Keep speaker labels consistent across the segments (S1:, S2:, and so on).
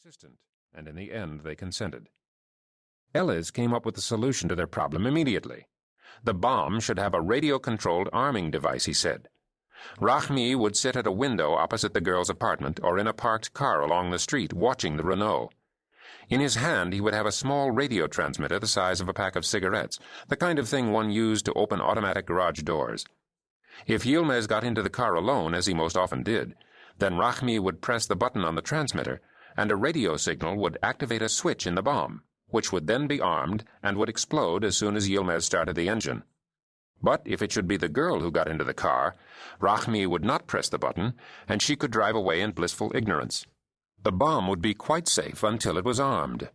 S1: insistent, and in the end they consented. Ellis came up with the solution to their problem immediately. The bomb should have a radio-controlled arming device, he said. Rahmi would sit at a window opposite the girl's apartment or in a parked car along the street, watching the Renault. In his hand he would have a small radio transmitter the size of a pack of cigarettes, the kind of thing one used to open automatic garage doors. If Yilmaz got into the car alone, as he most often did, then Rahmi would press the button on the transmitter, and a radio signal would activate a switch in the bomb, which would then be armed and would explode as soon as Yilmaz started the engine. But if it should be the girl who got into the car, Rahmi would not press the button, and she could drive away in blissful ignorance. The bomb would be quite safe until it was armed.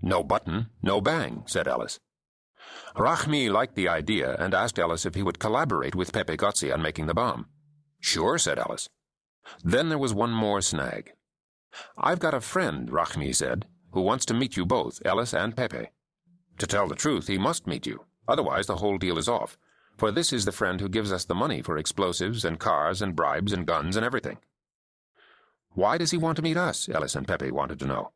S1: No button, no bang, said Ellis. Rahmi liked the idea and asked Ellis if he would collaborate with Pepe Gozzi on making the bomb. Sure, said Ellis. Then there was one more snag. I've got a friend, Rahmi said, who wants to meet you both, Ellis and Pepe. To tell the truth, he must meet you. Otherwise the whole deal is off, for this is the friend who gives us the money for explosives and cars and bribes and guns and everything. Why does he want to meet us? Ellis and Pepe wanted to know.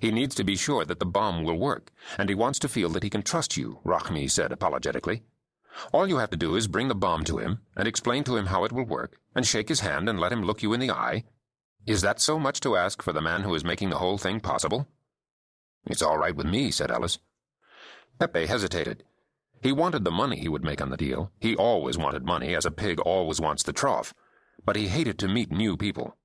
S1: He needs to be sure that the bomb will work, and he wants to feel that he can trust you, Rahmi said apologetically. All you have to do is bring the bomb to him and explain to him how it will work, and shake his hand and let him look you in the eye. Is that so much to ask for the man who is making the whole thing possible? It's all right with me, said Ellis. Pepe hesitated. He wanted the money he would make on the deal. He always wanted money, as a pig always wants the trough. But he hated to meet new people.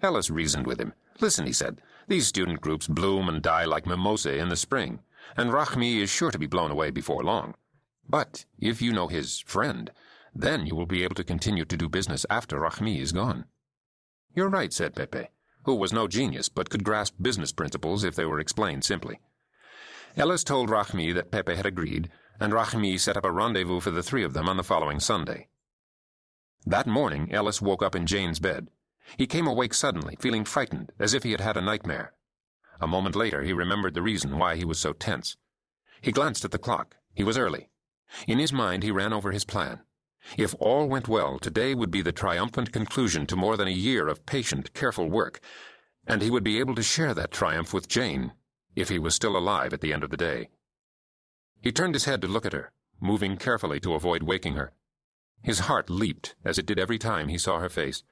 S1: Ellis reasoned with him. Listen, he said, these student groups bloom and die like mimosa in the spring, and Rahmi is sure to be blown away before long. But if you know his friend, then you will be able to continue to do business after Rahmi is gone. You're right, said Pepe, who was no genius but could grasp business principles if they were explained simply. Ellis told Rahmi that Pepe had agreed, and Rahmi set up a rendezvous for the three of them on the following Sunday. That morning, Ellis woke up in Jane's bed. He came awake suddenly, feeling frightened, as if he had had a nightmare. A moment later, he remembered the reason why he was so tense. He glanced at the clock. He was early. In his mind, he ran over his plan. If all went well, today would be the triumphant conclusion to more than a year of patient, careful work, and he would be able to share that triumph with Jane, if he was still alive at the end of the day. He turned his head to look at her, moving carefully to avoid waking her. His heart leaped, as it did every time he saw her face.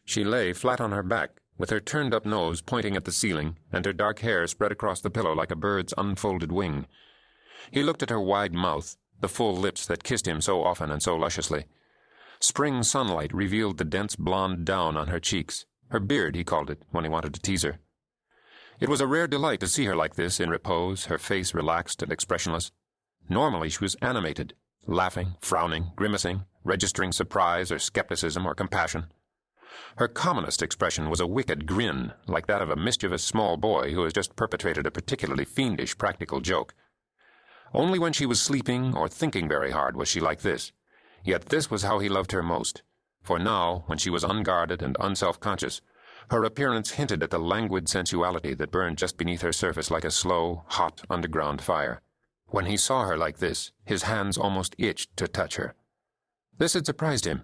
S1: She lay flat on her back, with her turned-up nose pointing at the ceiling, and her dark hair spread across the pillow like a bird's unfolded wing. He looked at her wide mouth, the full lips that kissed him so often and so lusciously. Spring sunlight revealed the dense blonde down on her cheeks. Her beard, he called it, when he wanted to tease her. It was a rare delight to see her like this, in repose, her face relaxed and expressionless. Normally she was animated, laughing, frowning, grimacing, registering surprise or skepticism or compassion. Her commonest expression was a wicked grin, like that of a mischievous small boy who has just perpetrated a particularly fiendish practical joke. Only when she was sleeping or thinking very hard was she like this. Yet this was how he loved her most, for now, when she was unguarded and unself-conscious, her appearance hinted at the languid sensuality that burned just beneath her surface like a slow, hot, underground fire. When he saw her like this, his hands almost itched to touch her. This had surprised him.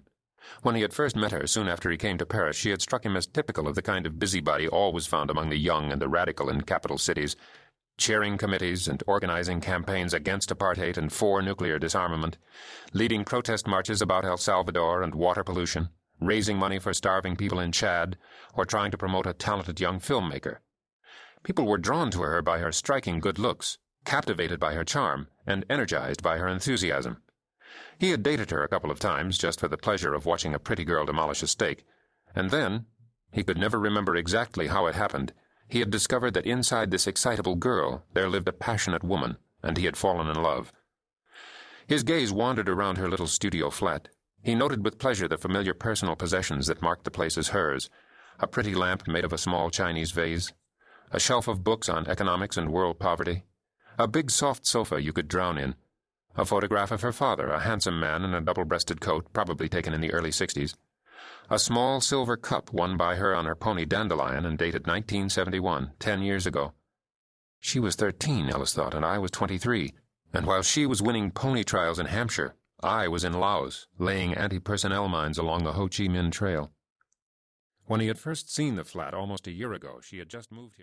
S1: When he had first met her, soon after he came to Paris, she had struck him as typical of the kind of busybody always found among the young and the radical in capital cities, chairing committees and organizing campaigns against apartheid and for nuclear disarmament, leading protest marches about El Salvador and water pollution, raising money for starving people in Chad, or trying to promote a talented young filmmaker. People were drawn to her by her striking good looks, captivated by her charm, and energized by her enthusiasm. He had dated her a couple of times just for the pleasure of watching a pretty girl demolish a steak, and then, he could never remember exactly how it happened, he had discovered that inside this excitable girl there lived a passionate woman, and he had fallen in love. His gaze wandered around her little studio flat. He noted with pleasure the familiar personal possessions that marked the place as hers: a pretty lamp made of a small Chinese vase, a shelf of books on economics and world poverty, a big soft sofa you could drown in, a photograph of her father, a handsome man in a double-breasted coat, probably taken in the early 60s, a small silver cup won by her on her pony Dandelion and dated 1971, 10 years ago. She was 13, Ellis thought, and I was 23, and while she was winning pony trials in Hampshire, I was in Laos, laying anti-personnel mines along the Ho Chi Minh Trail. When he had first seen the flat almost a year ago, she had just moved here.